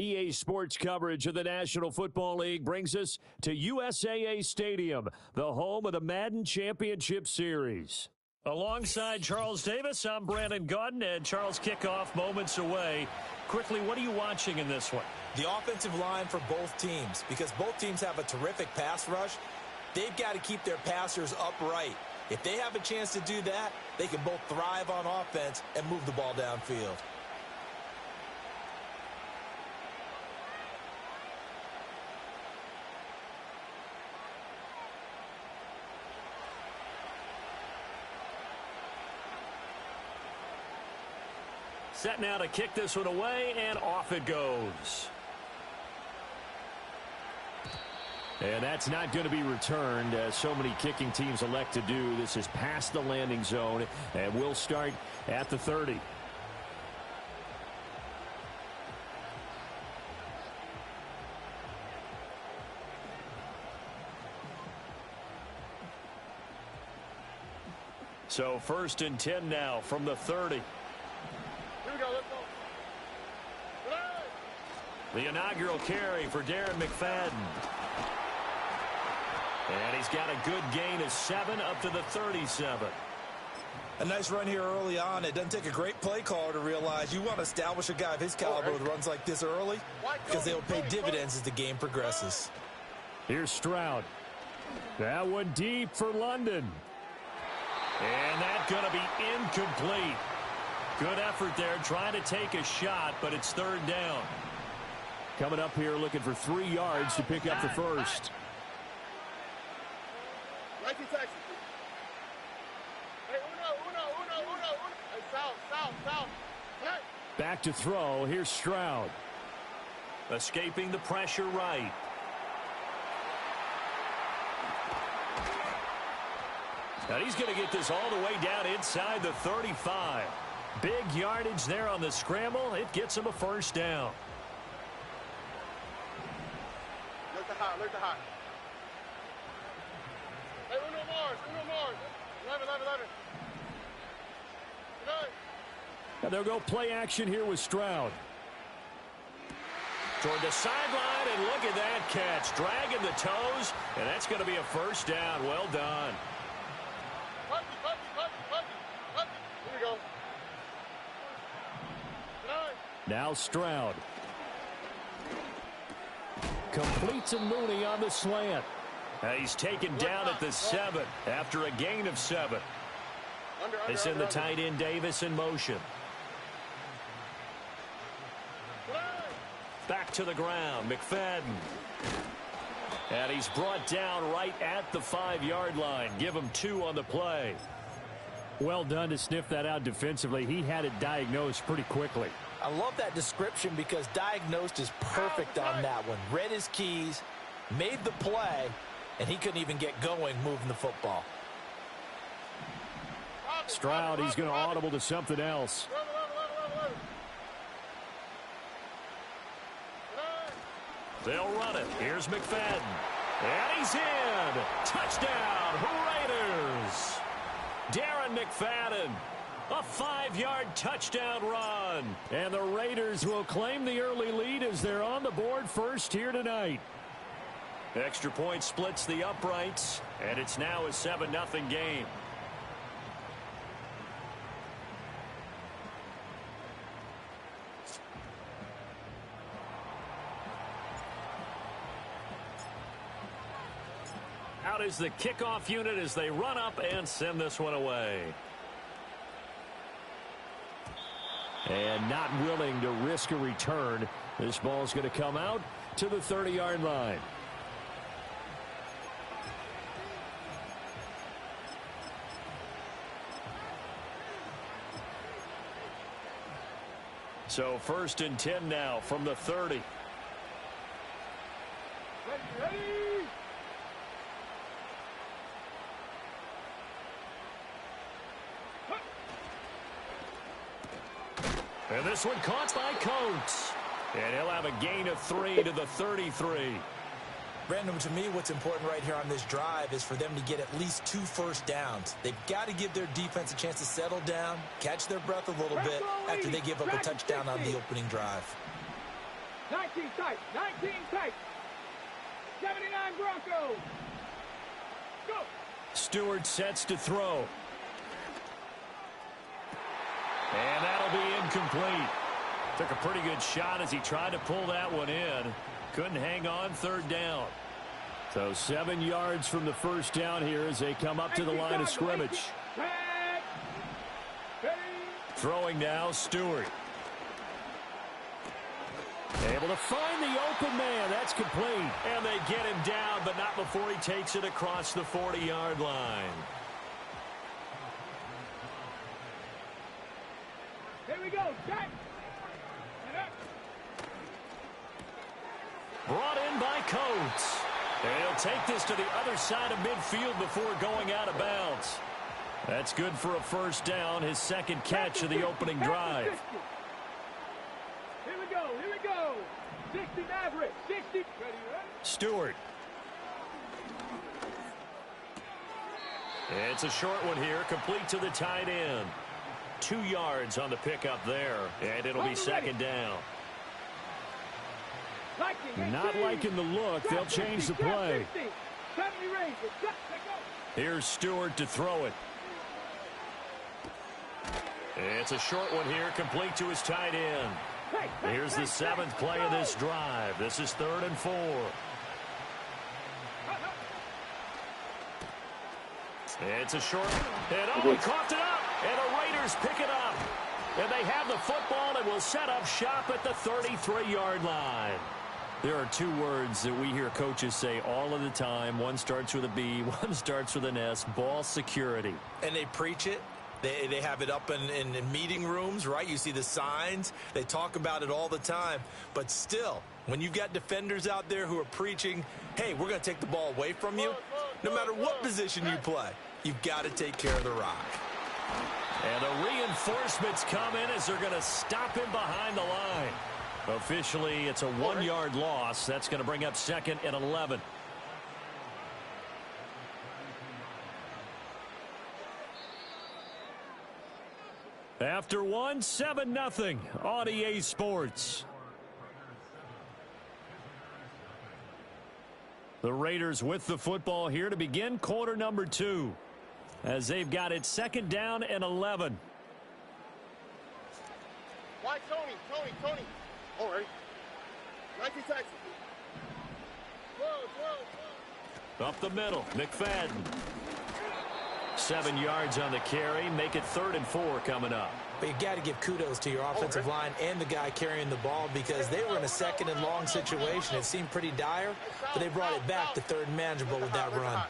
EA Sports coverage of the National Football League brings us to USAA Stadium, the home of the Madden Championship Series. Alongside Charles Davis, I'm Brandon Gaudin, and Charles, kickoff moments away. Quickly, what are you watching in this one? The offensive line for both teams, because both teams have a terrific pass rush. They've got to keep their passers upright. If they have a chance to do that, they can both thrive on offense and move the ball downfield. Set now to kick this one away, and off it goes. And that's not going to be returned, as so many kicking teams elect to do. This is past the landing zone, and we'll start at the 30. So 1st and 10 now from the 30. The inaugural carry for Darren McFadden. And he's got a good gain of 7 up to the 37. A nice run here early on. It doesn't take a great play caller to realize you want to establish a guy of his caliber with runs like this early, because they'll pay dividends as the game progresses. Here's Stroud. That one deep for London. And that's going to be incomplete. Good effort there, trying to take a shot, but it's 3rd down. Coming up here looking for 3 yards to pick up the first. Back to throw. Here's Stroud. Escaping the pressure right. And he's going to get this all the way down inside the 35. Big yardage there on the scramble. It gets him a 1st down. Look the hot. Hey, uno more. 11. And they'll go play action here with Stroud. Toward the sideline, and look at that catch. Dragging the toes, and that's going to be a 1st down. Well done. Here we go. Now Stroud. Completes a Mooney on the slant. He's taken down at the 7 after a gain of 7. They send the tight end Davis in motion. Back to the ground, McFadden. And he's brought down right at the 5-yard line. Give him 2 on the play. Well done to sniff that out defensively. He had it diagnosed pretty quickly. I love that description because diagnosed is perfect on that one. Read his keys, made the play, and he couldn't even get going moving the football. Stroud, he's going to audible to something else. They'll run it. Here's McFadden. And he's in. Touchdown, Raiders. Darren McFadden. A 5-yard touchdown run. And the Raiders will claim the early lead as they're on the board first here tonight. Extra point splits the uprights, and it's now a 7-0 game. Out is the kickoff unit as they run up and send this one away. And not willing to risk a return. This ball's going to come out to the 30-yard line. So 1st and 10 now from the 30. Ready. And this one caught by Coates. And he'll have a gain of 3 to the 33. Brandon, to me, what's important right here on this drive is for them to get at least 2 first downs. They've got to give their defense a chance to settle down, catch their breath a little bit after they give up a touchdown on the opening drive. 19 tight. 19 tight. 79 Broncos. Go. Stewart sets to throw. And that'll be incomplete. Took a pretty good shot as he tried to pull that one in. Couldn't hang on third down. So 7 yards from the first down here as they come up to the line of scrimmage. Throwing now, Stewart. Able to find the open man. That's complete. And they get him down, but not before he takes it across the 40-yard line. Here we go. Jack. Brought in by Coates. And he'll take this to the other side of midfield before going out of bounds. That's good for a first down, his second catch of the opening drive. Here we go, here we go. 60 Maverick, 60. Stewart. It's a short one here, complete to the tight end. 2 yards on the pickup there, and it'll be second down. Not liking the look. They'll change the play. Here's Stewart to throw it. It's a short one here, complete to his tight end. Here's the 7th play of this drive. This is 3rd and 4. It's a short. And he coughed it up. And the Raiders pick it up. And they have the football and will set up shop at the 33-yard line. There are 2 words that we hear coaches say all of the time. One starts with a B, one starts with an S. Ball security. And they preach it. They have it up in meeting rooms, right? You see the signs. They talk about it all the time. But still, when you've got defenders out there who are preaching, hey, we're going to take the ball away from you, no matter what position you play, you've got to take care of the rock. And the reinforcements come in as they're going to stop him behind the line. Officially, it's a 1-yard loss. That's going to bring up 2nd and 11. After 1, 7-0 on EA Sports. The Raiders with the football here to begin quarter number 2. As they've got it 2nd down and 11. Why, Tony. All right. 19 Texas. 12. Up the middle, McFadden. 7 yards on the carry. Make it 3rd and 4 coming up. But you got to give kudos to your offensive line and the guy carrying the ball because they were in a 2nd and long situation. It seemed pretty dire, but they brought it back to 3rd and manageable with that run.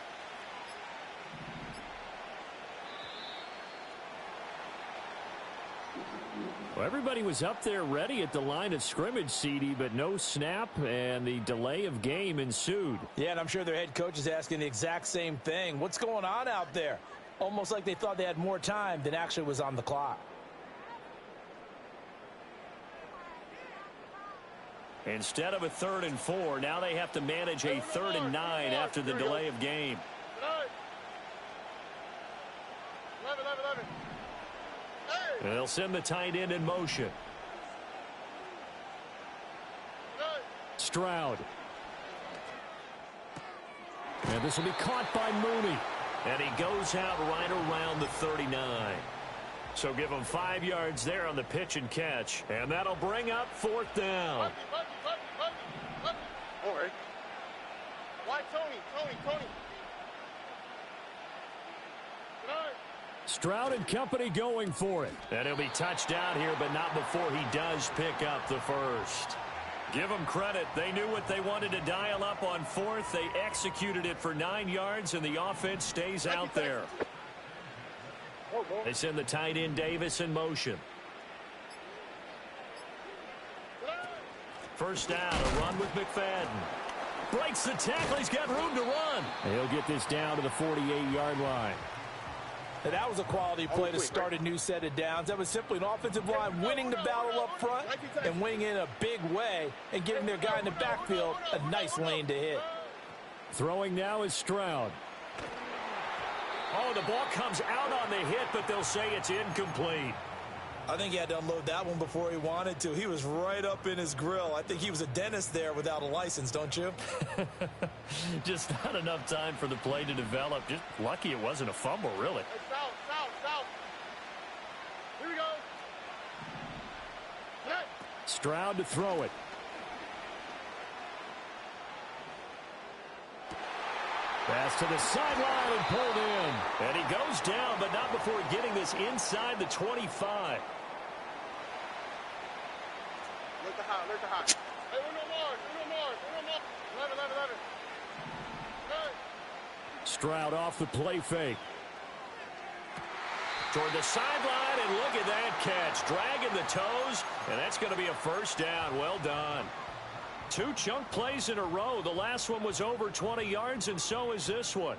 Well, everybody was up there ready at the line of scrimmage, CD, but no snap, and the delay of game ensued. Yeah, and I'm sure their head coach is asking the exact same thing. What's going on out there? Almost like they thought they had more time than actually was on the clock. Instead of a 3rd and 4, now they have to manage a 3rd and 9 after the delay of game. 11. And they'll send the tight end in motion. Stroud. And this will be caught by Mooney. And he goes out right around the 39. So give him 5 yards there on the pitch and catch. And that'll bring up 4th down. All right. Why, Tony. Stroud and company going for it. And he'll be touched down here, but not before he does pick up the first. Give them credit. They knew what they wanted to dial up on 4th. They executed it for 9 yards, and the offense stays out there. They send the tight end Davis in motion. First down, a run with McFadden. Breaks the tackle. He's got room to run. He'll get this down to the 48-yard line. And that was a quality play to start a new set of downs. That was simply an offensive line winning the battle up front and winning in a big way and giving their guy in the backfield a nice lane to hit. Throwing now is Stroud. Oh, the ball comes out on the hit, but they'll say it's incomplete. I think he had to unload that one before he wanted to. He was right up in his grill. I think he was a dentist there without a license, don't you? Just not enough time for the play to develop. Just lucky it wasn't a fumble, really. Hey, south. Here we go. Hey. Stroud to throw it. Pass to the sideline and pulled in. And he goes down, but not before getting this inside the 25. Look the high. Hey, no more. Let it. Hey. Stroud off the play fake. Toward the sideline, and look at that catch. Dragging the toes, and that's going to be a first down. Well done. 2 chunk plays in a row. The last one was over 20 yards, and so is this one.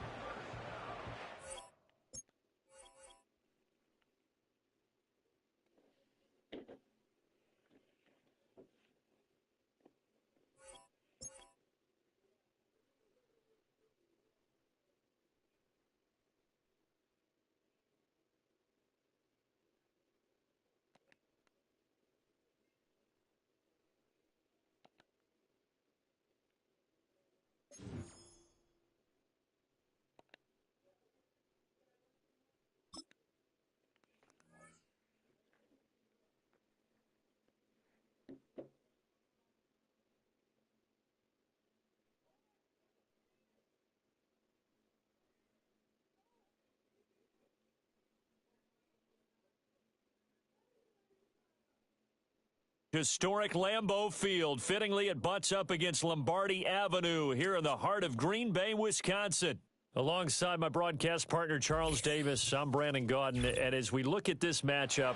Historic Lambeau Field. Fittingly, it butts up against Lombardi Avenue here in the heart of Green Bay, Wisconsin. Alongside my broadcast partner, Charles Davis, I'm Brandon Gaudin. And as we look at this matchup,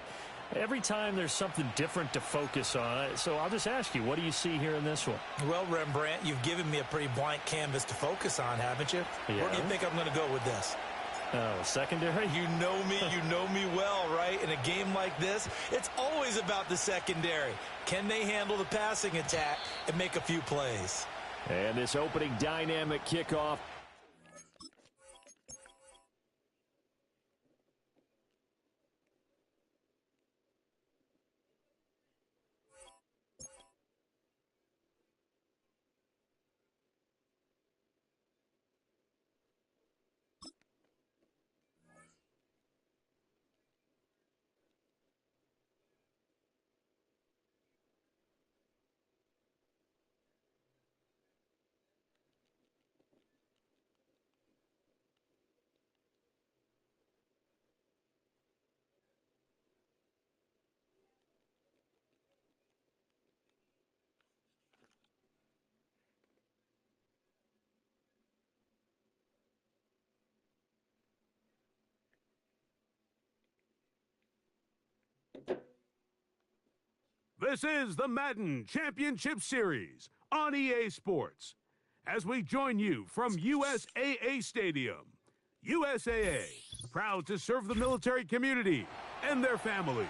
every time there's something different to focus on. So I'll just ask you, what do you see here in this one? Well, Rembrandt, you've given me a pretty blank canvas to focus on, haven't you? Yeah. Where do you think I'm going to go with this? Oh, secondary? You know me well, right? In a game like this, it's always about the secondary. Can they handle the passing attack and make a few plays? And this opening dynamic kickoff. This is the Madden Championship Series on EA Sports. As we join you from USAA Stadium, USAA, proud to serve the military community and their families.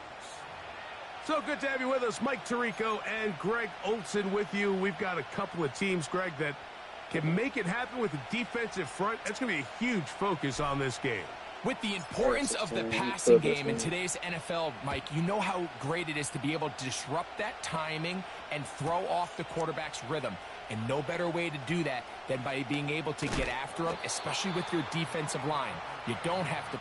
So good to have you with us, Mike Tirico and Greg Olson with you. We've got a couple of teams, Greg, that can make it happen with the defensive front. That's going to be a huge focus on this game. With the importance of the passing game in today's NFL, Mike, you know how great it is to be able to disrupt that timing and throw off the quarterback's rhythm. And no better way to do that than by being able to get after them, especially with your defensive line. You don't have to...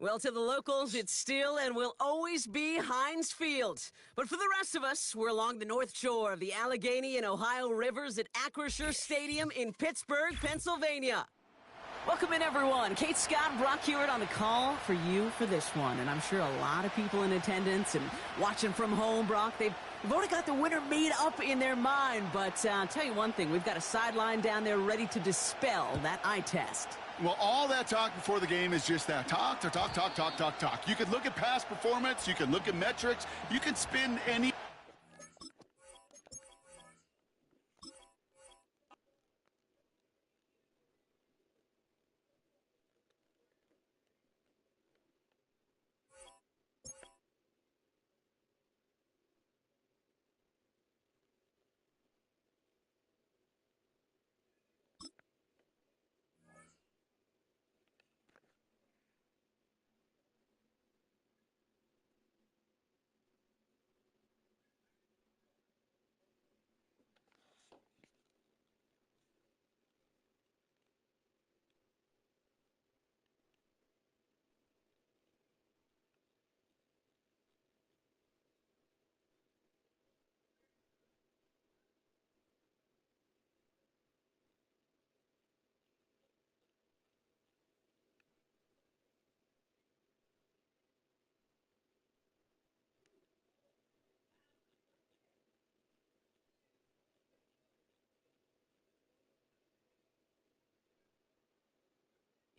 Well, to the locals, it's still and will always be Heinz Field. But for the rest of us, we're along the north shore of the Allegheny and Ohio rivers at Acrisure Stadium in Pittsburgh, Pennsylvania. Welcome in, everyone. Kate Scott, Brock Hewitt on the call for you for this one. And I'm sure a lot of people in attendance and watching from home, Brock, they've already got the winner made up in their mind. But I'll tell you one thing, we've got a sideline down there ready to dispel that eye test. Well, all that talk before the game is just that. Talk. You could look at past performance. You can look at metrics. You can spin any...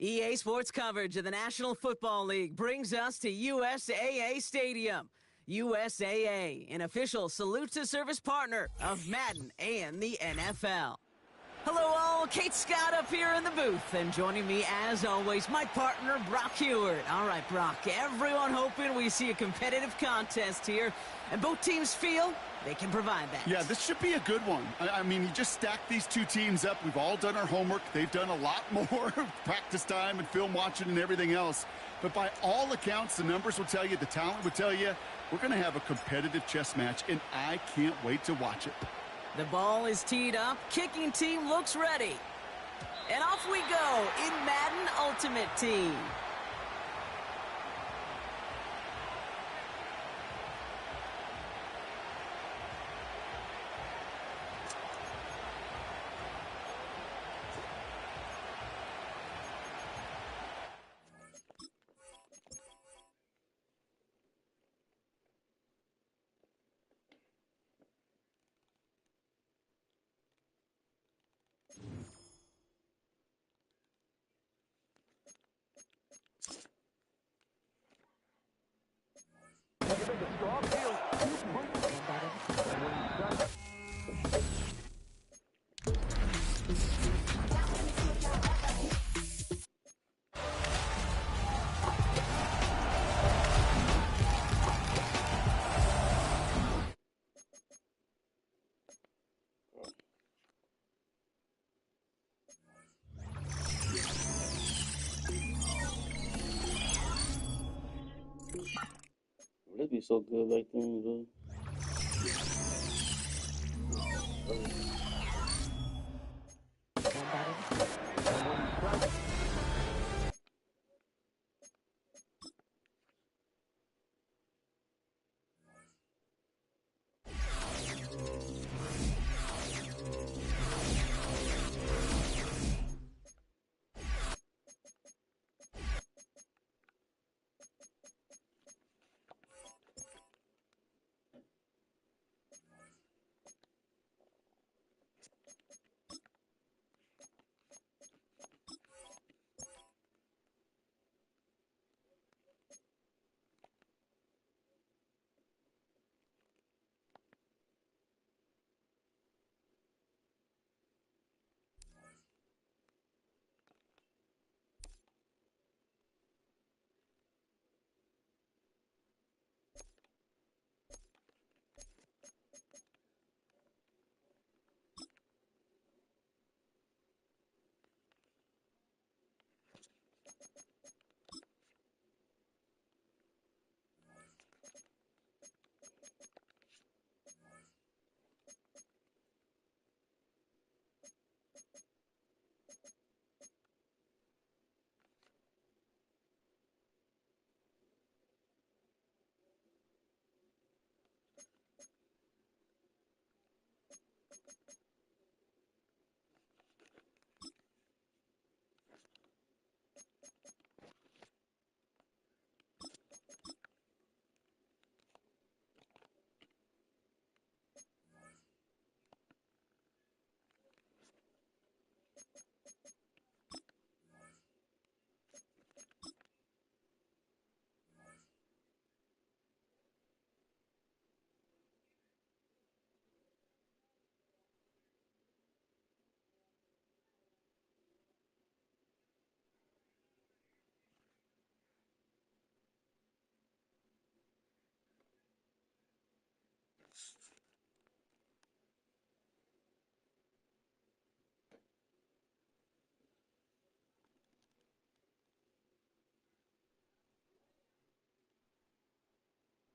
EA Sports coverage of the National Football League brings us to USAA Stadium. USAA, an official salute-to-service partner of Madden and the NFL. Hello all, Kate Scott up here in the booth, and joining me as always, my partner Brock Hewitt. All right, Brock, everyone hoping we see a competitive contest here, and both teams feel they can provide that. Yeah, this should be a good one. I mean, you just stack these two teams up. We've all done our homework. They've done a lot more practice time and film watching and everything else. But by all accounts, the numbers will tell you, the talent will tell you, we're going to have a competitive chess match, and I can't wait to watch it. The ball is teed up. Kicking team looks ready. And off we go in Madden Ultimate Team. That'd be so good back then, bro.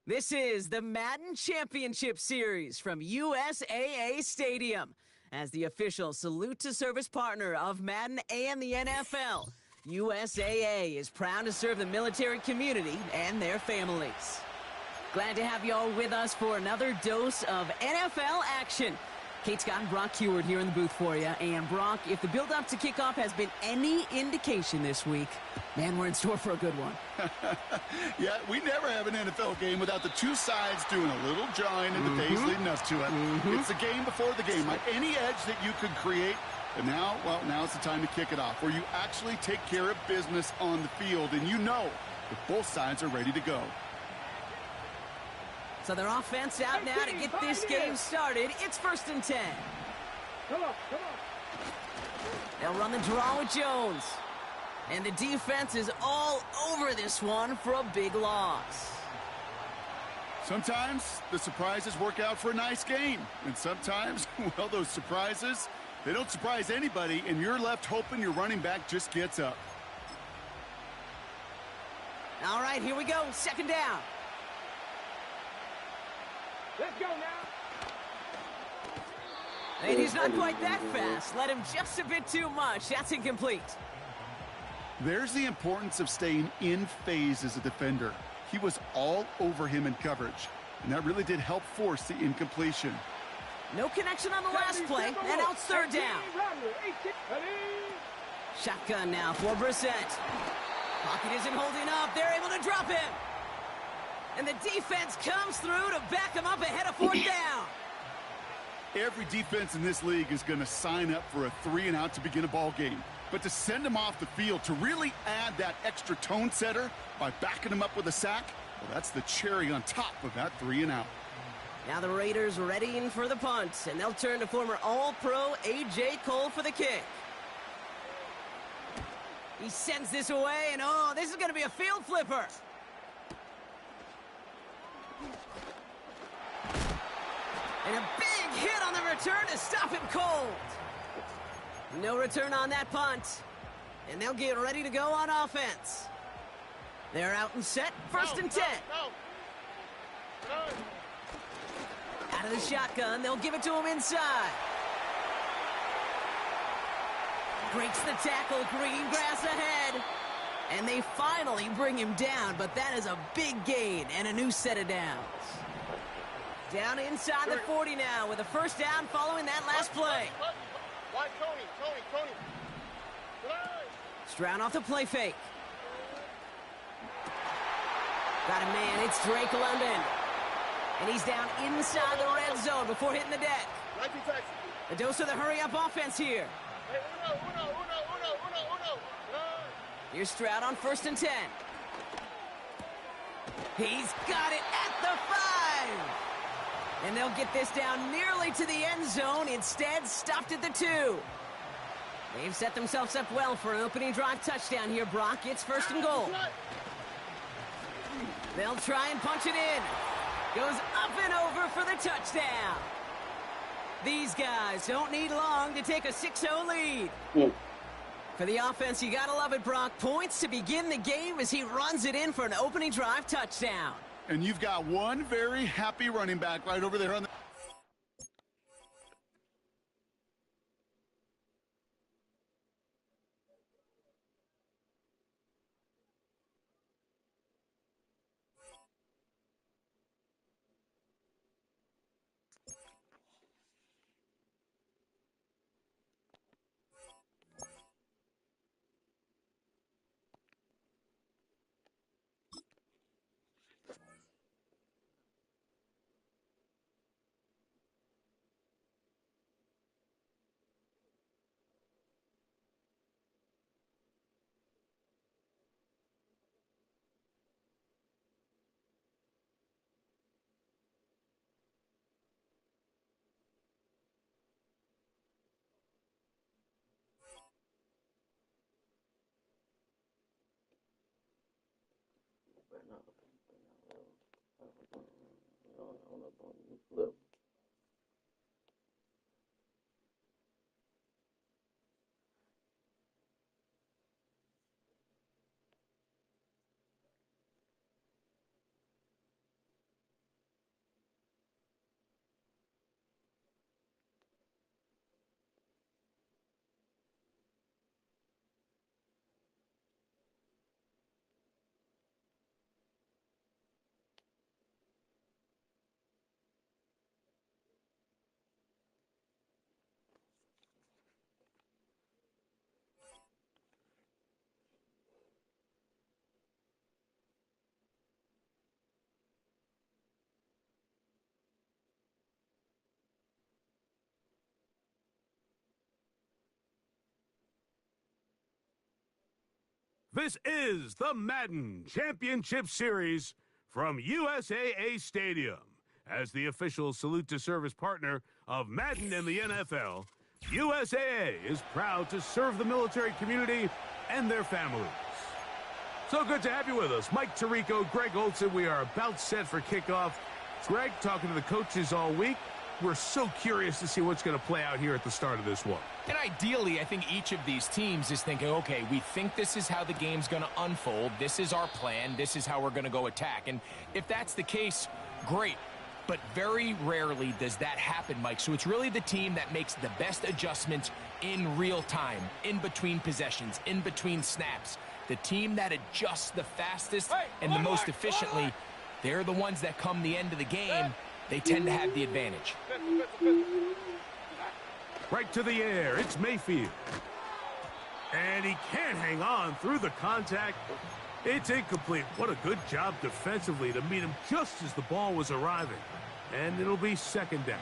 This is the Madden Championship Series from USAA Stadium. As the official salute to service partner of Madden and the NFL, USAA is proud to serve the military community and their families. Glad to have you all with us for another dose of NFL action. Kate Scott and Brock Heward here in the booth for you. And Brock, if the build-up to kickoff has been any indication this week, man, we're in store for a good one. Yeah, we never have an NFL game without the two sides doing a little jawing in the days leading up to it. It's the game before the game, like any edge that you could create. And now, well, now's the time to kick it off, where you actually take care of business on the field, and you know that both sides are ready to go. So their offense out now to get this game started. It's 1st and 10. Come on, come on. They'll run the draw with Jones. And the defense is all over this one for a big loss. Sometimes the surprises work out for a nice game. And sometimes, well, those surprises, they don't surprise anybody, and you're left hoping your running back just gets up. All right, here we go. 2nd down. Let's go now. And he's not quite that fast. Let him just a bit too much. That's incomplete. There's the importance of staying in phase as a defender. He was all over him in coverage, and that really did help force the incompletion. No connection on the last play, and now it's 3rd down. Shotgun now, 4%. Pocket isn't holding up. They're able to drop him. And the defense comes through to back him up ahead of 4th down. Every defense in this league is going to sign up for a 3-and-out to begin a ball game. But to send him off the field, to really add that extra tone setter by backing him up with a sack, well, that's the cherry on top of that 3-and-out. Now the Raiders readying for the punt, and they'll turn to former All-Pro A.J. Cole for the kick. He sends this away, and oh, this is going to be a field flipper. And a big hit on the return to stop him cold. No return on that punt. And they'll get ready to go on offense. They're out and set. 1st and 10. Out of the shotgun. They'll give it to him inside. Breaks the tackle. Green grass ahead. And they finally bring him down. But that is a big gain and a new set of downs. Down inside the 40 now with a 1st down following that last play. Why Tony? Stroud off the play fake. Got a man, it's Drake London. And he's down inside the red zone before hitting the deck. A dose of the hurry-up offense here. Here's Stroud on 1st and 10. He's got it at the 5. And they'll get this down nearly to the end zone. Instead, stopped at the 2. They've set themselves up well for an opening drive touchdown here, Brock. It's 1st and goal. They'll try and punch it in. Goes up and over for the touchdown. These guys don't need long to take a 6-0 lead. For the offense, you gotta love it, Brock. Points to begin the game as he runs it in for an opening drive touchdown. And you've got one very happy running back right over there on the... This is the Madden Championship Series from USAA Stadium. As the official salute-to-service partner of Madden and the NFL, USAA is proud to serve the military community and their families. So good to have you with us. Mike Tirico, Greg Olson, we are about set for kickoff. Greg, talking to the coaches all week. We're so curious to see what's going to play out here at the start of this one. And ideally, I think each of these teams is thinking, okay, we think this is how the game's going to unfold. This is our plan. This is how we're going to go attack. And if that's the case, great. But very rarely does that happen, Mike. So it's really the team that makes the best adjustments in real time, in between possessions, in between snaps. The team that adjusts the fastest and the most efficiently, they're the ones that come the end of the game. They tend to have the advantage. Right to the air, it's Mayfield. And he can't hang on through the contact. It's incomplete. What a good job defensively to meet him just as the ball was arriving. And it'll be second down.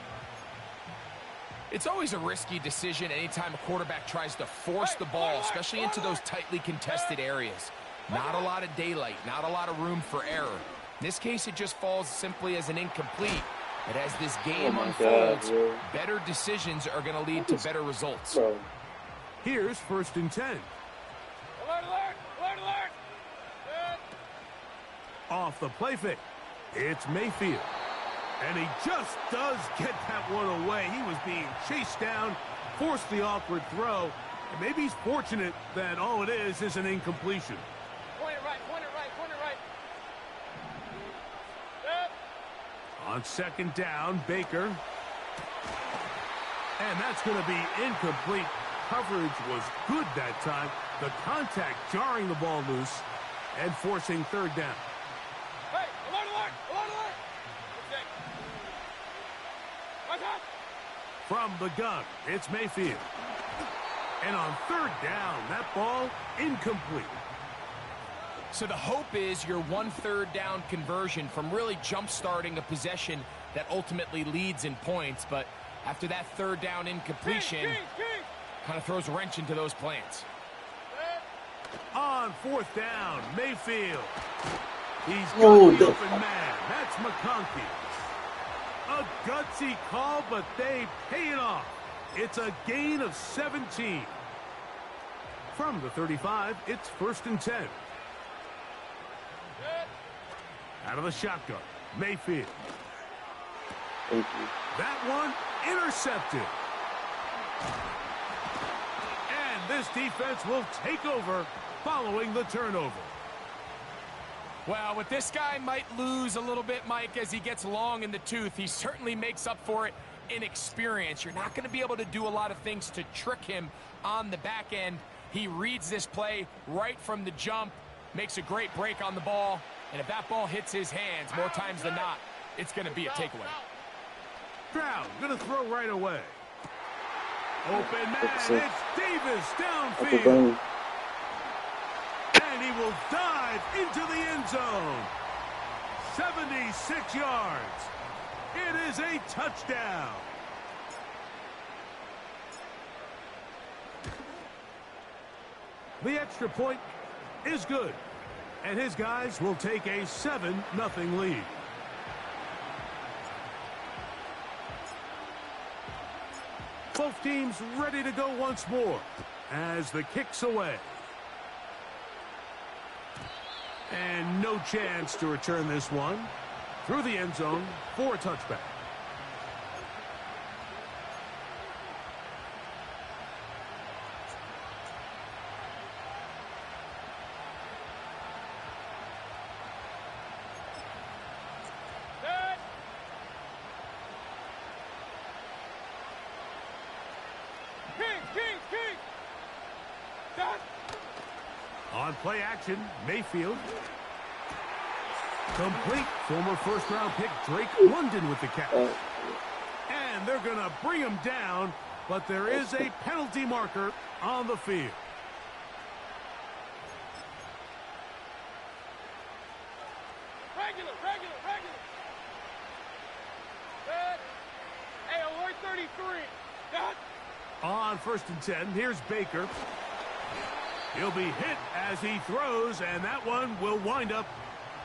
It's always a risky decision anytime a quarterback tries to force the ball, especially into those tightly contested areas. Not a lot of daylight, not a lot of room for error. In this case, it just falls simply as an incomplete. But as this game unfolds, better decisions are going to lead to better results. Here's 1st and 10. Alert, alert, alert, alert. Off the play fake, it's Mayfield. And he just does get that one away. He was being chased down, forced the awkward throw. And maybe he's fortunate that all it is an incompletion. Point it right, point it right, point it right. On 2nd down, Baker. And that's going to be incomplete. Coverage was good that time. The contact jarring the ball loose and forcing 3rd down. Hey, alert, alert, alert, alert. Okay. Watch out. From the gun, it's Mayfield. And on 3rd down, that ball incomplete. So the hope is your 1/3 down conversion from really jump-starting a possession that ultimately leads in points. But after that 3rd down incompletion, kind of throws a wrench into those plans. On 4th down, Mayfield. He's got the open man. That's McConkey. A gutsy call, but they pay it off. It's a gain of 17. From the 35, it's 1st and 10. Out of the shotgun, Mayfield. That one intercepted. And this defense will take over following the turnover. Well, what this guy might lose a little bit, Mike, as he gets long in the tooth, he certainly makes up for it in experience. You're not going to be able to do a lot of things to trick him on the back end. He reads this play right from the jump, makes a great break on the ball, and if that ball hits his hands more times than not, it's going to be a takeaway. Stroud going to throw right away. Open man, it's Davis downfield. And he will dive into the end zone. 76 yards. It is a touchdown. The extra point is good. And his guys will take a 7-0 lead. Both teams ready to go once more as the kick's away. And no chance to return this one through the end zone for a touchback. On play action, Mayfield. Complete. Former first-round pick Drake London with the catch. And they're going to bring him down, but there is a penalty marker on the field. Regular. Hey, alert 33. On 1st and 10, here's Baker. He'll be hit as he throws, and that one will wind up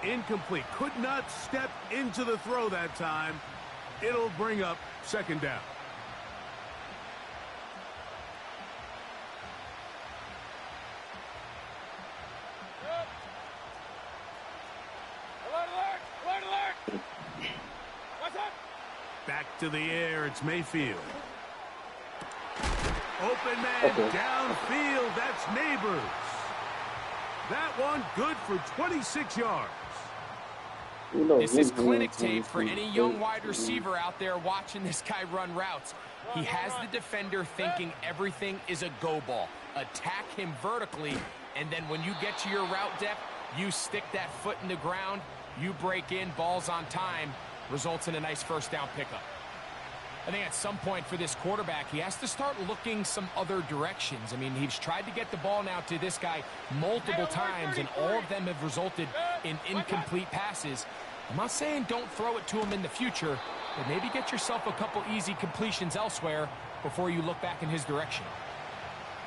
incomplete. Could not step into the throw that time. It'll bring up second down. Back to the air, it's Mayfield. Open man downfield, that's Neighbors. That one good for 26 yards. This is clinic tape for any young wide receiver out there watching this guy run routes. He has the defender thinking everything is a go ball. Attack him vertically, and then when you get to your route depth, you stick that foot in the ground, you break in, ball's on time, results in a nice first down pickup. I think at some point for this quarterback, he has to start looking some other directions. I mean, he's tried to get the ball now to this guy multiple times, and all of them have resulted in incomplete passes. I'm not saying don't throw it to him in the future, but maybe get yourself a couple easy completions elsewhere before you look back in his direction.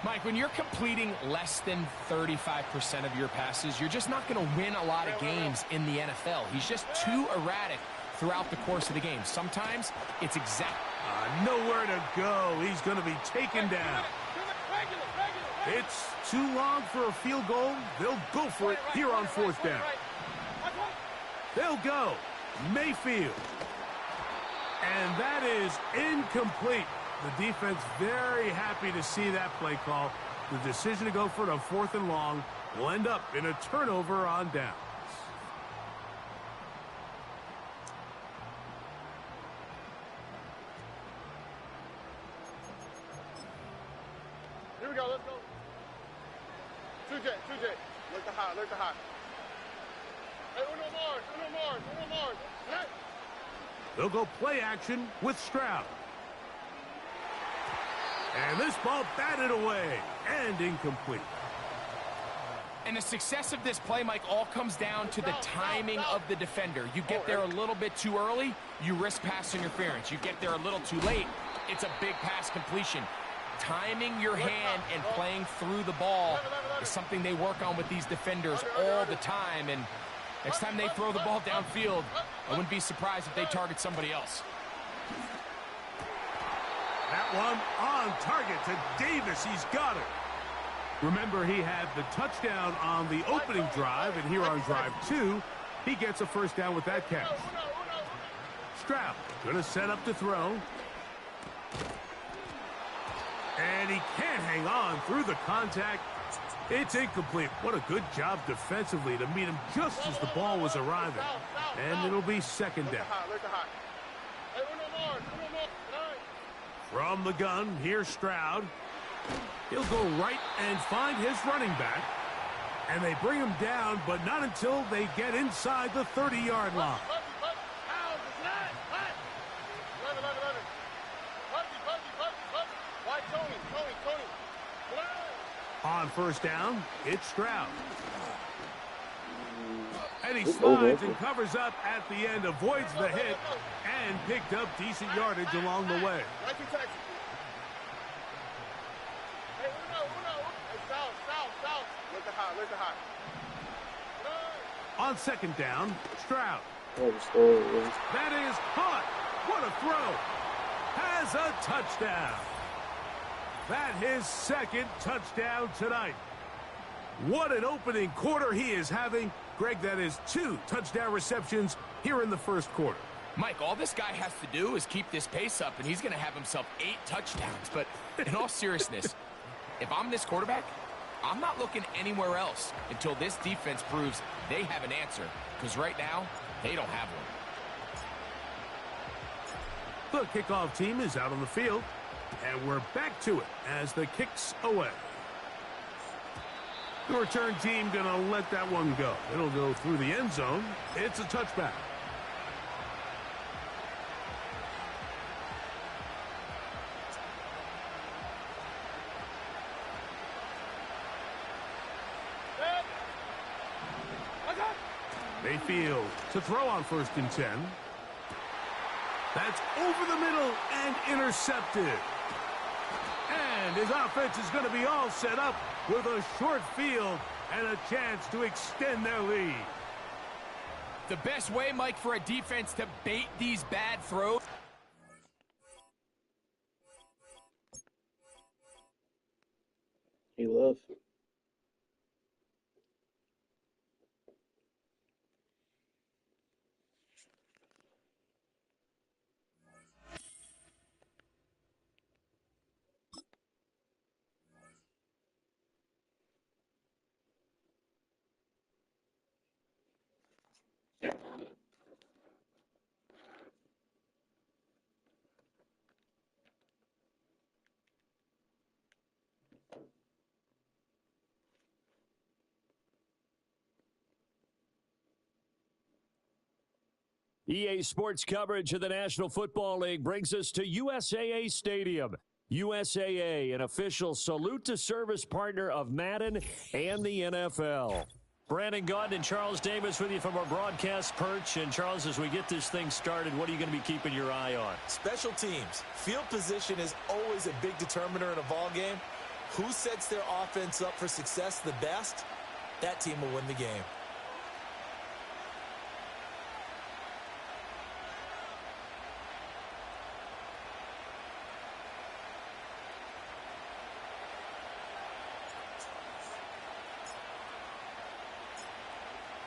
Mike, when you're completing less than 35% of your passes, you're just not going to win a lot of games in the NFL. He's just too erratic throughout the course of the game. Sometimes it's nowhere to go. He's going to be taken down. It's too long for a field goal. They'll go for it here on fourth down. They'll go. Mayfield. And that is incomplete. The defense very happy to see that play call. The decision to go for it on fourth and long will end up in a turnover on downs. Here we go, let's go. 2J. Look the high. Hey, Uno Mars. Hey. They'll go play action with Stroud. And this ball batted away and incomplete. And the success of this play, Mike, all comes down to the timing of the defender. You get there a little bit too early, you risk pass interference. You get there a little too late, it's a big pass completion. Timing your hand and playing through the ball is something they work on with these defenders all the time. And next time they throw the ball downfield, I wouldn't be surprised if they target somebody else. That one on target to Davis. He's got it. Remember, he had the touchdown on the opening drive, and here on drive 2, he gets a first down with that catch. Stroud going to set up to throw. And he can't hang on through the contact. It's incomplete. What a good job defensively to meet him just as the ball was arriving. And it'll be second down. From the gun, here's Stroud. He'll go right and find his running back. And they bring him down, but not until they get inside the 30-yard line. On first down, it's Stroud. And he slides and covers up at the end, avoids the hit, and picked up decent yardage along the way. On second down, Stroud. That is caught. What a throw. Has a touchdown. That his second touchdown tonight. What an opening quarter he is having. Greg, that is 2 touchdown receptions here in the first quarter. Mike, all this guy has to do is keep this pace up, and he's going to have himself 8 touchdowns. But in all seriousness, if I'm this quarterback, I'm not looking anywhere else until this defense proves they have an answer. Because right now, they don't have one. The kickoff team is out on the field. And we're back to it as the kick's away. The return team going to let that one go. It'll go through the end zone. It's a touchback. Mayfield to throw on first and 10. That's over the middle and intercepted. And And his offense is going to be all set up with a short field and a chance to extend their lead. The best way, Mike, for a defense to bait these bad throws. He loves. EA Sports coverage of the National Football League brings us to USAA Stadium. USAA, an official salute to service partner of Madden and the NFL. Brandon Gaudin and Charles Davis with you from our broadcast perch. And Charles, as we get this thing started, what are you going to be keeping your eye on? Special teams. Field position is always a big determiner in a ball game. Who sets their offense up for success the best? That team will win the game.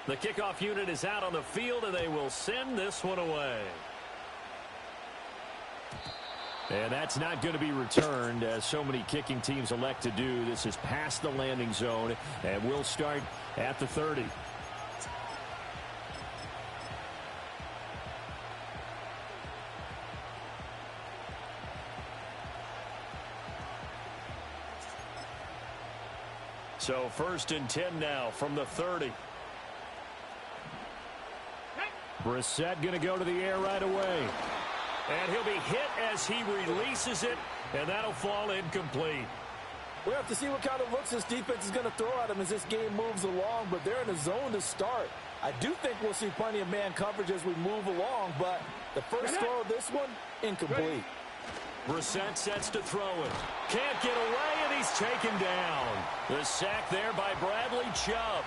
The kickoff unit is out on the field, and they will send this one away. And that's not going to be returned, as so many kicking teams elect to do. This is past the landing zone, and we'll start at the 30. So 1st and 10 now from the 30. Brissett going to go to the air right away. And he'll be hit as he releases it, and that'll fall incomplete. We'll have to see what kind of looks this defense is going to throw at him as this game moves along, but they're in a zone to start. I do think we'll see plenty of man coverage as we move along, but the first throw of this one, incomplete. Brissett sets to throw it. Can't get away, and he's taken down. The sack there by Bradley Chubb.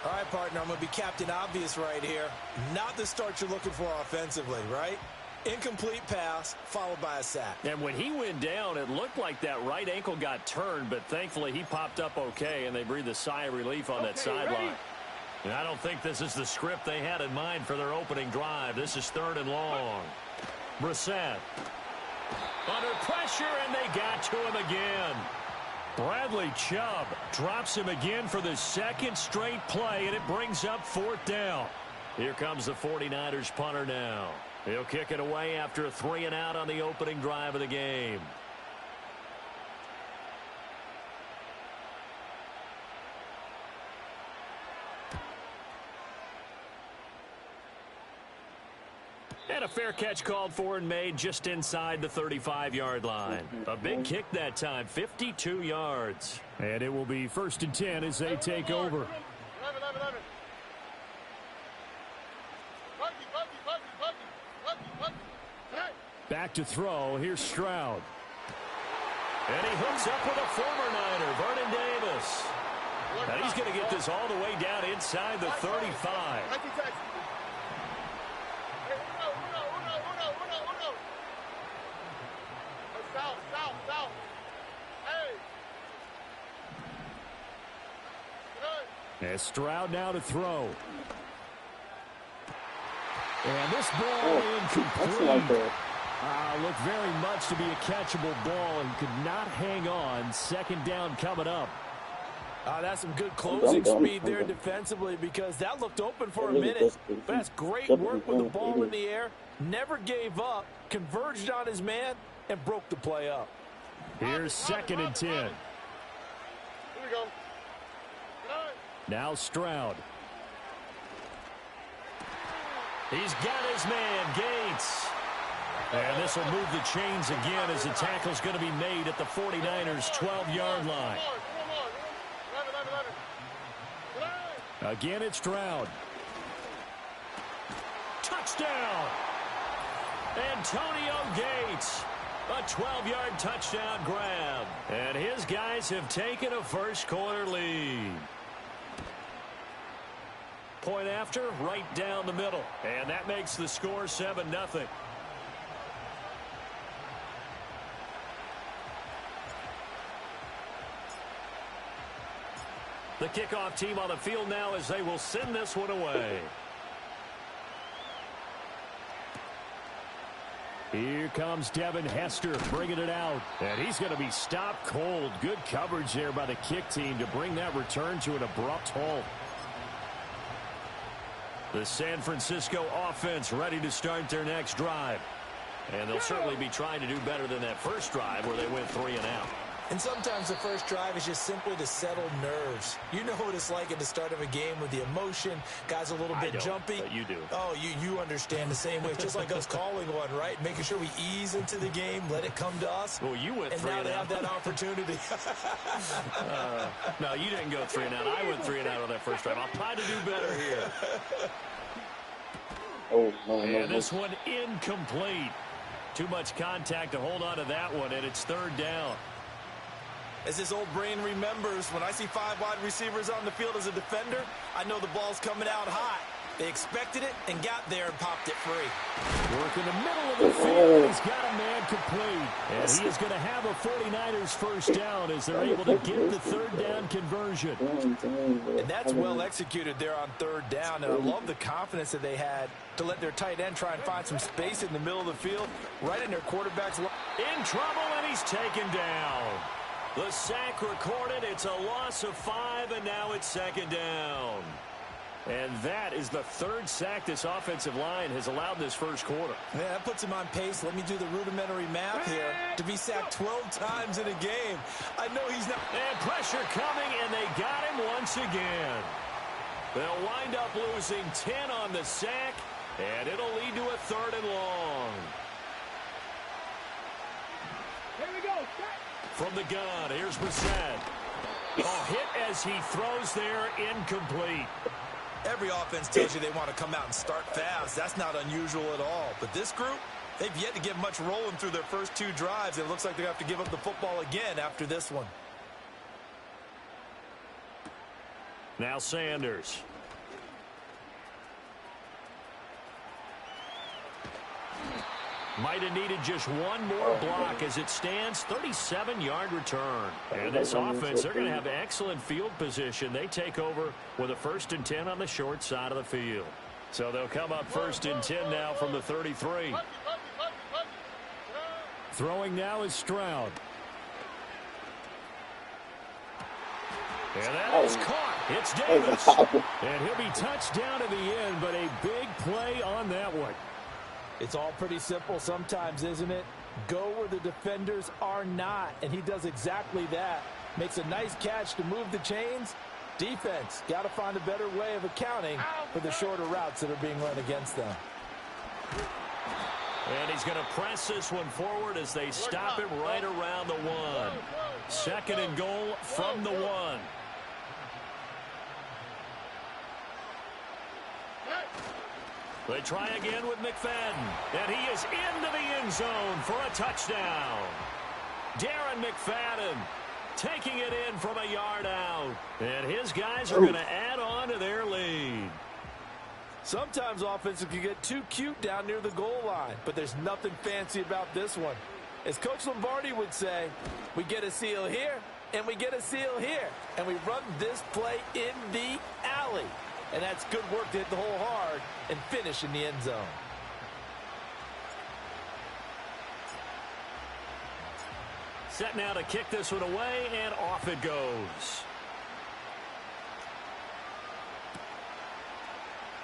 All right, partner, I'm going to be Captain Obvious right here. Not the start you're looking for offensively, right? Incomplete pass, followed by a sack. And when he went down, it looked like that right ankle got turned, but thankfully he popped up okay, and they breathed a sigh of relief on that sideline. And I don't think this is the script they had in mind for their opening drive. This is 3rd and long. Brissett under pressure, and they got to him again. Bradley Chubb drops him again for the 2nd straight play, and it brings up 4th down. Here comes the 49ers punter now. He'll kick it away after a 3-and-out on the opening drive of the game. And a fair catch called for and made just inside the 35-yard line. A big kick that time, 52 yards. And it will be 1st and 10 as they take over. Back to throw. Here's Stroud. And he hooks up with a former Niner, Vernon Davis. And he's going to get this all the way down inside the 35. And Stroud now to throw. And this ball incomplete. Looked very much to be a catchable ball and could not hang on. 2nd down coming up. That's some good closing speed there defensively, because that looked open for a minute. But that's great work with the ball in the air. Never gave up, converged on his man, and broke the play up. Here's 2nd and 10. Here we go. Now Stroud. He's got his man, Gates. And this will move the chains again as the tackle's going to be made at the 49ers' 12-yard line. Again, it's Stroud. Touchdown! Antonio Gates. A 12-yard touchdown grab. And his guys have taken a first-quarter lead. Point after, right down the middle. And that makes the score 7-0. The kickoff team on the field now as they will send this one away. Here comes Devin Hester bringing it out. And he's going to be stopped cold. Good coverage there by the kick team to bring that return to an abrupt halt. The San Francisco offense ready to start their next drive. And they'll certainly be trying to do better than that first drive where they went 3 and out. And sometimes the first drive is just simply to settle nerves. You know what it's like at the start of a game with the emotion. Guys a little bit jumpy. But you do. Oh, you understand the same way. It's just like us calling one, right? Making sure we ease into the game, let it come to us. Well, you went 3 and out. And now they have that opportunity. No, you didn't go 3 and out. I went 3 and out on that first drive. I'll try to do better here. And this one incomplete. Too much contact to hold on to that one, and it's 3rd down. As this old brain remembers, when I see 5 wide receivers on the field as a defender, I know the ball's coming out hot. They expected it and got there and popped it free. Work in the middle of the field. He's got a man complete. And he is going to have a 49ers first down as they're able to get the 3rd down conversion. And that's well executed there on 3rd down. And I love the confidence that they had to let their tight end try and find some space in the middle of the field, right in their quarterback's line. In trouble, and he's taken down. The sack recorded. It's a loss of 5, and now it's 2nd down. And that is the 3rd sack this offensive line has allowed this first quarter. Yeah, that puts him on pace. Let me do the rudimentary math here. To be sacked 12 times in a game. I know he's not. And pressure coming, and they got him once again. They'll wind up losing 10 on the sack, and it'll lead to a 3rd and long. Here we go. From the gun, here's Woodson. A hit as he throws there, incomplete. Every offense tells you they want to come out and start fast. That's not unusual at all. But this group, they've yet to get much rolling through their first 2 drives. It looks like they have to give up the football again after this one. Now Sanders. Might have needed just one more block as it stands. 37-yard return. And this offense, they're going to have excellent field position. They take over with a 1st and 10 on the short side of the field. So they'll come up 1st and 10 now from the 33. Throwing now is Stroud. And that is caught. It's Davis. And he'll be touched down at the end, but a big play on that one. It's all pretty simple sometimes, isn't it? Go where the defenders are not, and he does exactly that. Makes a nice catch to move the chains. Defense, got to find a better way of accounting for the shorter routes that are being run against them. And he's going to press this one forward as they stop him right around the 1. 2nd and goal from the 1. They try again with McFadden, and he is into the end zone for a touchdown. Darren McFadden taking it in from a yard out, and his guys are going to add on to their lead. Sometimes offenses can get too cute down near the goal line, but there's nothing fancy about this one. As Coach Lombardi would say, we get a seal here, and we get a seal here, and we run this play in the alley. And that's good work to hit the hole hard and finish in the end zone. Set now to kick this one away, and off it goes.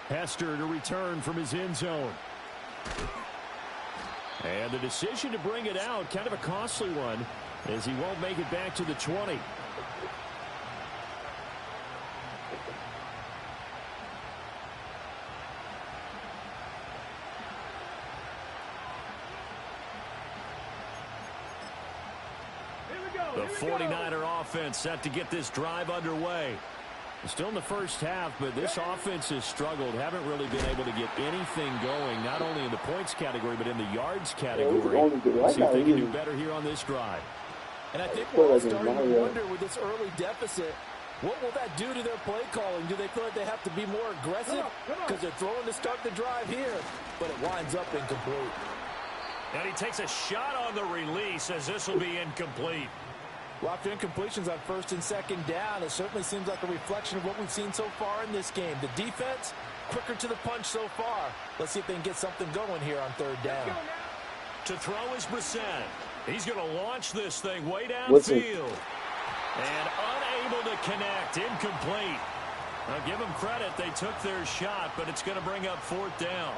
Hester to return from his end zone. And the decision to bring it out, kind of a costly one, as he won't make it back to the 20. The 49er offense set to get this drive underway. Still in the first half, but this offense has struggled. Haven't really been able to get anything going, not only in the points category, but in the yards category. Let's see if they can do better here on this drive. And I think we're all starting to wonder with this early deficit, what will that do to their play calling? Do they feel like they have to be more aggressive because they're throwing to start the drive here, but it winds up incomplete. And he takes a shot on the release as this will be incomplete. Well, after incompletions on first and second down, it certainly seems like a reflection of what we've seen so far in this game. The defense, quicker to the punch so far. Let's see if they can get something going here on third down. To throw is Brissett. He's going to launch this thing way Woodson. downfield. And unable to connect. Incomplete. Now, give them credit. They took their shot, but it's going to bring up fourth down.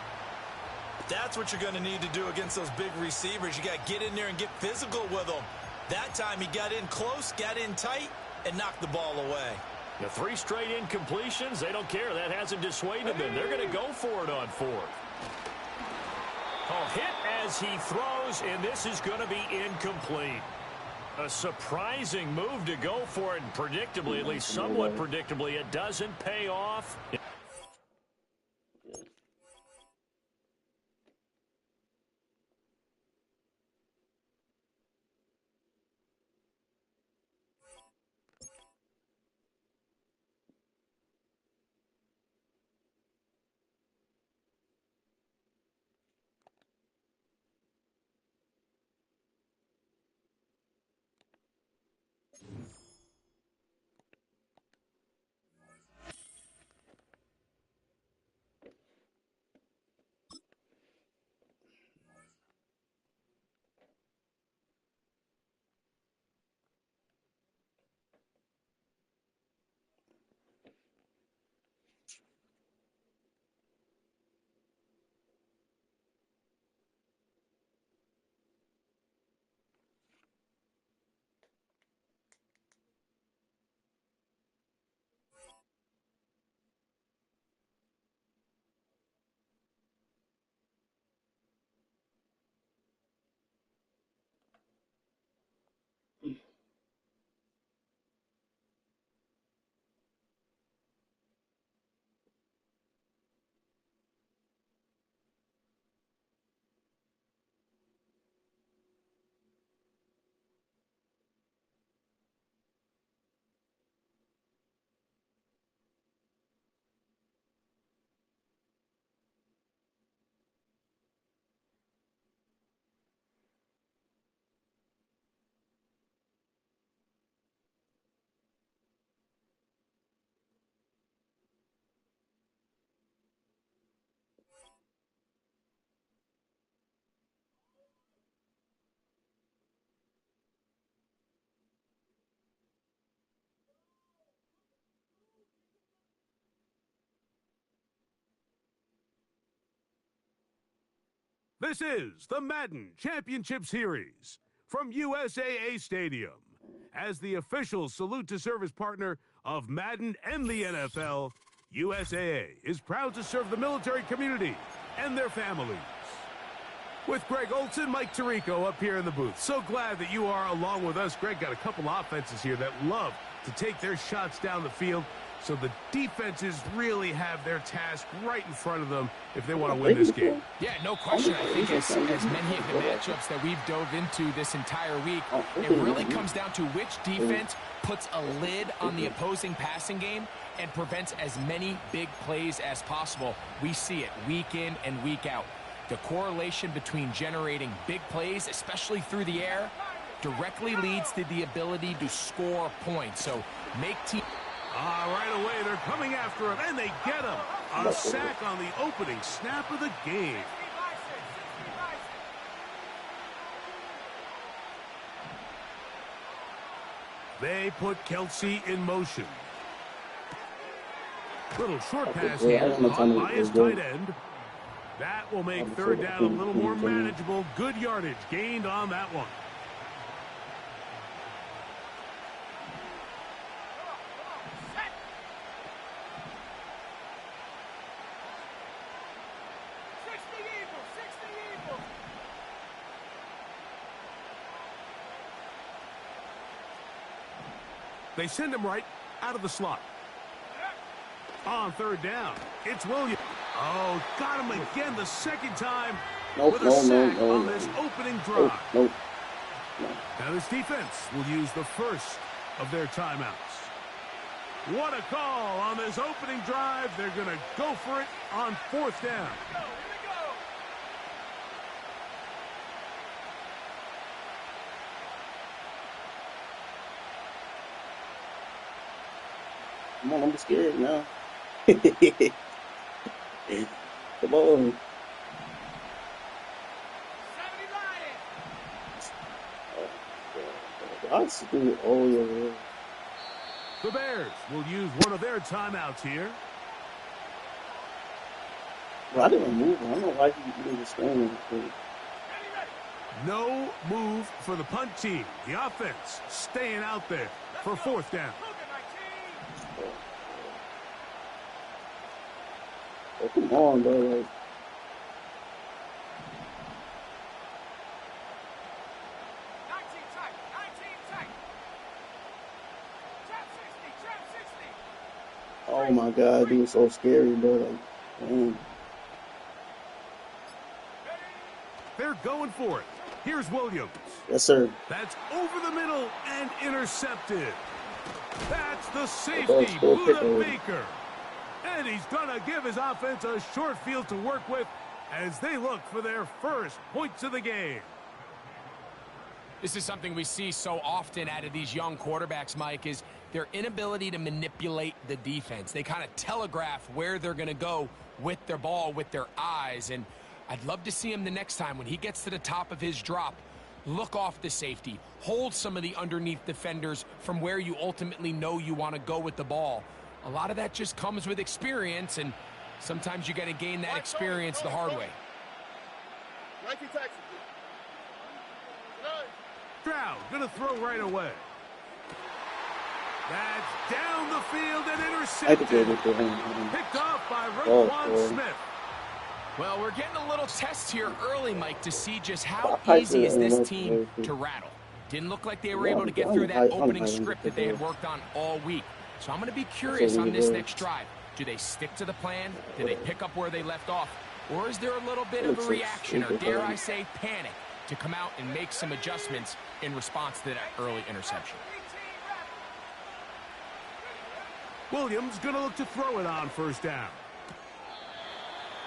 That's what you're going to need to do against those big receivers. You got to get in there and get physical with them. That time he got in close, got in tight, and knocked the ball away. The 3 straight incompletions, they don't care. That hasn't dissuaded them. They're going to go for it on fourth. A hit as he throws, and this is going to be incomplete. A surprising move to go for it, and predictably, at least somewhat predictably, it doesn't pay off. This is the Madden Championship Series from USAA Stadium. As the official salute to service partner of Madden and the NFL, USAA is proud to serve the military community and their families. With Greg Olson, Mike Tirico up here in the booth. So glad that you are along with us. Greg got a couple offenses here that love to take their shots down the field, so the defenses really have their task right in front of them if they want to win this game. Yeah, no question. I think as many of the matchups that we've dove into this entire week, it really comes down to which defense puts a lid on the opposing passing game and prevents as many big plays as possible. We see it week in and week out. The correlation between generating big plays, especially through the air, directly leads to the ability to score points. So make teams... Right away, they're coming after him, and they get him. A sack on the opening snap of the game. They put Kelsey in motion. Little short pass here, caught by his tight end. That will make third down a little more manageable. Good yardage gained on that one. They send him right out of the slot. On third down, it's Williams. Oh, got him again the second time with a No, sack no, on no. this opening drive. No. Now this defense will use the first of their timeouts. What a call on this opening drive. They're going to go for it on fourth down. Come on, I'm scared now. Come on. I screw all your way. The Bears will use one of their timeouts here. Bro, I didn't move. I don't know why he didn't stand. No move for the punt team. The offense staying out there for fourth down. Oh, come on, bro. Like, oh my God, dude, so scary, bro. Like, man. They're going for it. Here's Williams. Yes, sir. That's over the middle and intercepted. That's the safety, Buda Baker. And he's going to give his offense a short field to work with as they look for their first points of the game. This is something we see so often out of these young quarterbacks, Mike, is their inability to manipulate the defense. They kind of telegraph where they're going to go with their ball, with their eyes. And I'd love to see him the next time when he gets to the top of his drop, look off the safety, hold some of the underneath defenders from where you ultimately know you want to go with the ball. A lot of that just comes with experience, and sometimes you got to gain that experience the hard way. Stroud going to throw right away. That's down the field and intercepted. Picked off by Roquan Smith. Well, we're getting a little test here early, Mike, to see just how easy is this team to rattle. Didn't look like they were able to get through that opening script that they had worked on all week. So I'm going to be curious on this next drive. Do they stick to the plan? Do they pick up where they left off? Or is there a little bit of a reaction, or dare I say panic, to come out and make some adjustments in response to that early interception? Williams going to look to throw it on first down.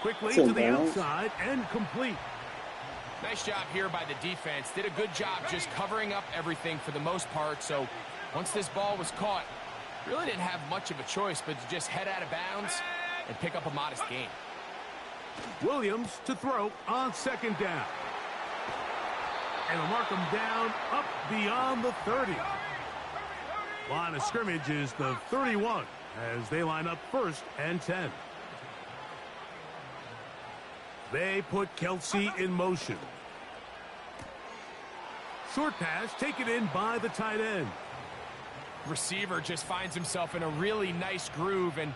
Quickly to the outside and complete. Nice job here by the defense. Did a good job just covering up everything for the most part. So once this ball was caught, really didn't have much of a choice but to just head out of bounds and pick up a modest gain. Williams to throw on second down. And they'll mark him down up beyond the 30. Line of scrimmage is the 31 as they line up first and 10. They put Kelsey in motion. Short pass taken in by the tight end. Receiver just finds himself in a really nice groove, and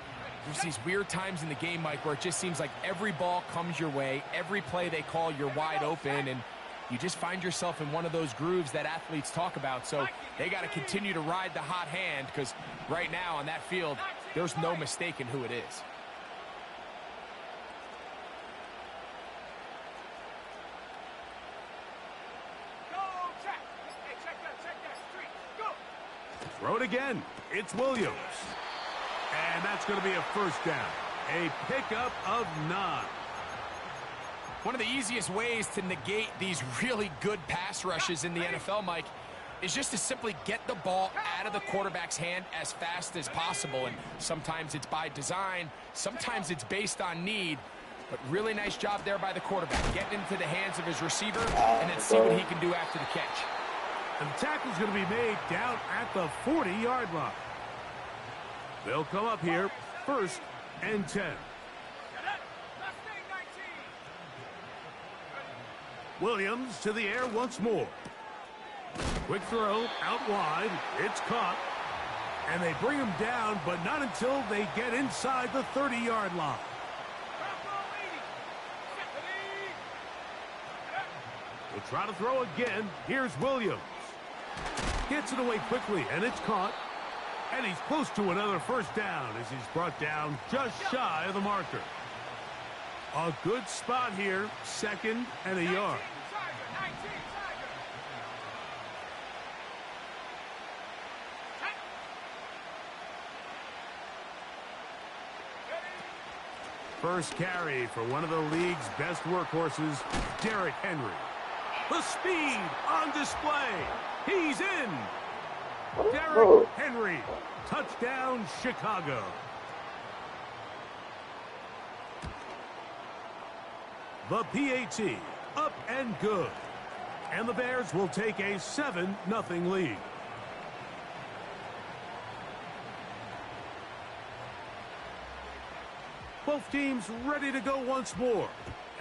there's these weird times in the game, Mike, where it just seems like every ball comes your way, every play they call, you're wide open, and you just find yourself in one of those grooves that athletes talk about. So they got to continue to ride the hot hand, because right now on that field, there's no mistaking who it is. Throw it again. It's Williams. And that's going to be a first down. A pickup of 9. One of the easiest ways to negate these really good pass rushes in the NFL, Mike, is just to simply get the ball out of the quarterback's hand as fast as possible. And sometimes it's by design, sometimes it's based on need. But really nice job there by the quarterback, getting into the hands of his receiver and then see what he can do after the catch. And the tackle's going to be made down at the 40-yard line. They'll come up here first and 10. Williams to the air once more. Quick throw out wide. It's caught. And they bring him down, but not until they get inside the 30-yard line. We'll try to throw again. Here's Williams. Gets it away quickly, and it's caught. And he's close to another first down as he's brought down just shy of the marker. A good spot here, 2nd and a yard. First carry for one of the league's best workhorses, Derrick Henry. The speed on display. He's in. Derrick Henry. Touchdown, Chicago. The PAT, up and good. And the Bears will take a 7-0 lead. Both teams ready to go once more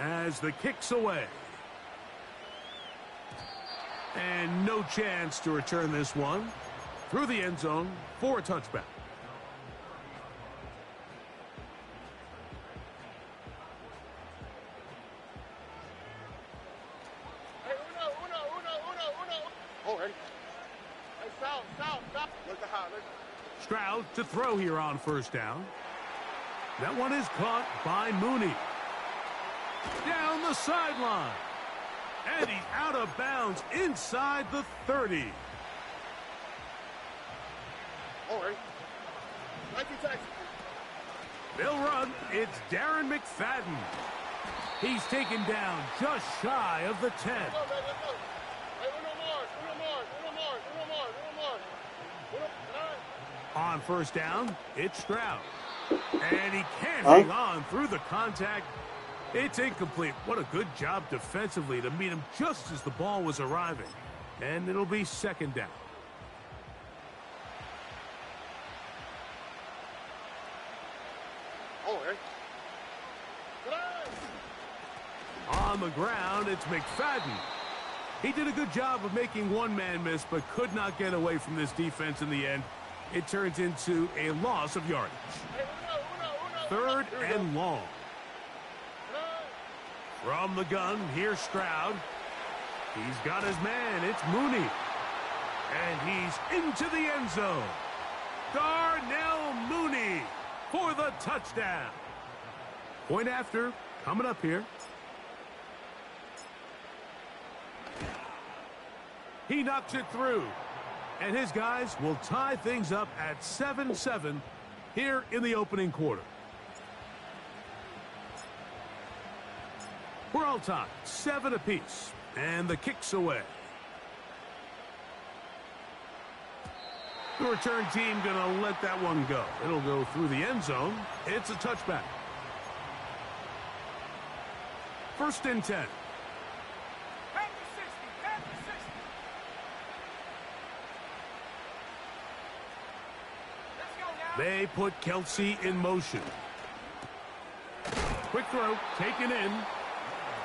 as the kick's away. And no chance to return this one through the end zone for a touchback. Hey, uno. Oh, hey. Hey, stop. Look at high. Stroud to throw here on first down. That one is caught by Mooney. Down the sideline. And he's out of bounds inside the 30. Oh, hey. 19 taxi. They'll run. It's Darren McFadden. He's taken down just shy of the 10. Let's go. Hey, uno more. On first down, it's Stroud. And he can't hang on through the contact. It's incomplete. What a good job defensively to meet him just as the ball was arriving. And it'll be 2nd down. Oh, hey. On the ground, it's McFadden. He did a good job of making one man miss, but could not get away from this defense in the end. It turns into a loss of yardage. 3rd and long. From the gun, here's Stroud. He's got his man. It's Mooney. And he's into the end zone. Darnell Mooney for the touchdown. Point after, coming up here. He knocks it through. And his guys will tie things up at 7-7 here in the opening quarter. We're all tied, 7 apiece, and the kick's away. The return team gonna let that one go. It'll go through the end zone. It's a touchback. 1st and 10. They put Kelsey in motion. Quick throw, taken in.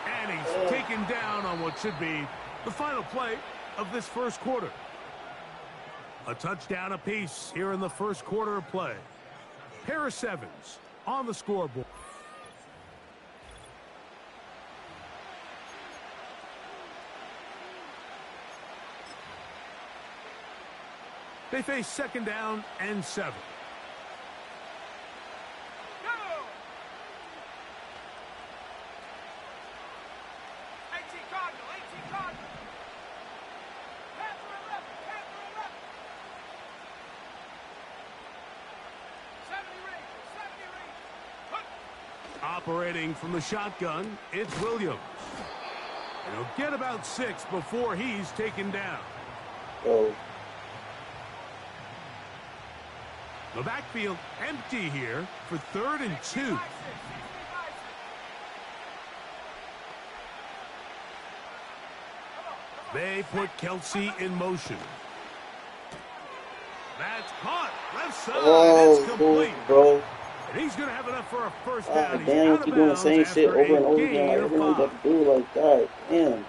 And he's taken down on what should be the final play of this first quarter. A touchdown apiece here in the first quarter of play. Pair of 7s on the scoreboard. They face 2nd down and 7. Operating from the shotgun, it's Williams. And he'll get about 6 before he's taken down. The backfield empty here for 3rd and 2. They put Kelsey in motion. That's caught. Left side. It's complete. Bro. And he's going to have enough for a first down. He's Damn, out of keep doing the same bounds shit after over and a over gain again. Like, of everyone 5. got to do like that. Damn.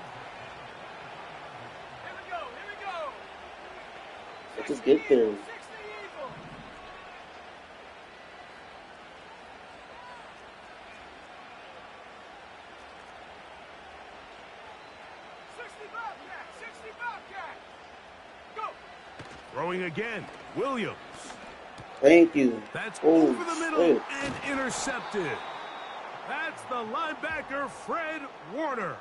Let's just get there. Throwing again, Williams. Thank you. That's Oh, over the middle shit. and intercepted. That's the linebacker, Fred Warner.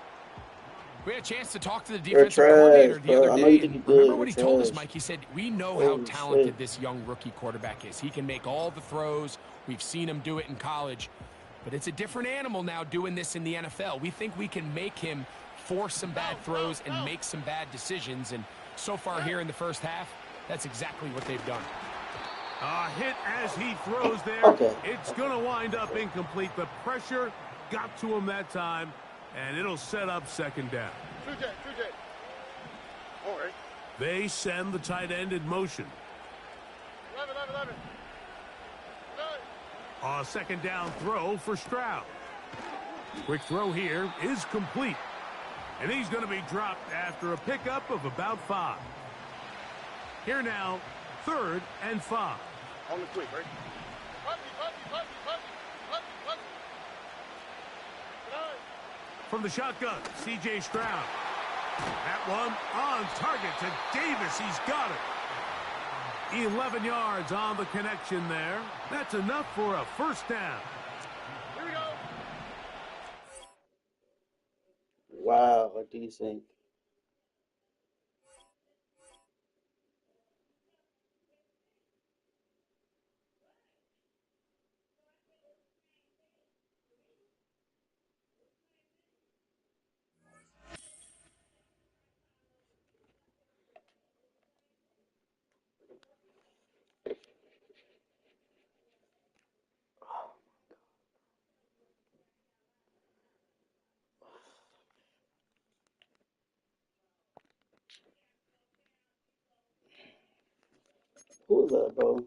We had a chance to talk to the You're defensive coordinator trash, the other bro. I know day, you think and you're good. remember what You're he told us, trash. Mike? He said, we know how Holy talented shit. this young rookie quarterback is. He can make all the throws. We've seen him do it in college. But it's a different animal now doing this in the NFL. We think we can make him force some bad throws and make some bad decisions. And so far here in the first half, that's exactly what they've done. A hit as he throws there. Okay. It's going to wind up incomplete. The pressure got to him that time, and it'll set up second down. 2J. All right. They send the tight end in motion. 11. A second down throw for Stroud. Quick throw here is complete. And he's going to be dropped after a pickup of about 5. Here now, 3rd and 5. On the quick, right? From the shotgun, C.J. Stroud. That one on target to Davis. He's got it. 11 yards on the connection there. That's enough for a first down. Here we go. Wow, a decent. Who is that, bro?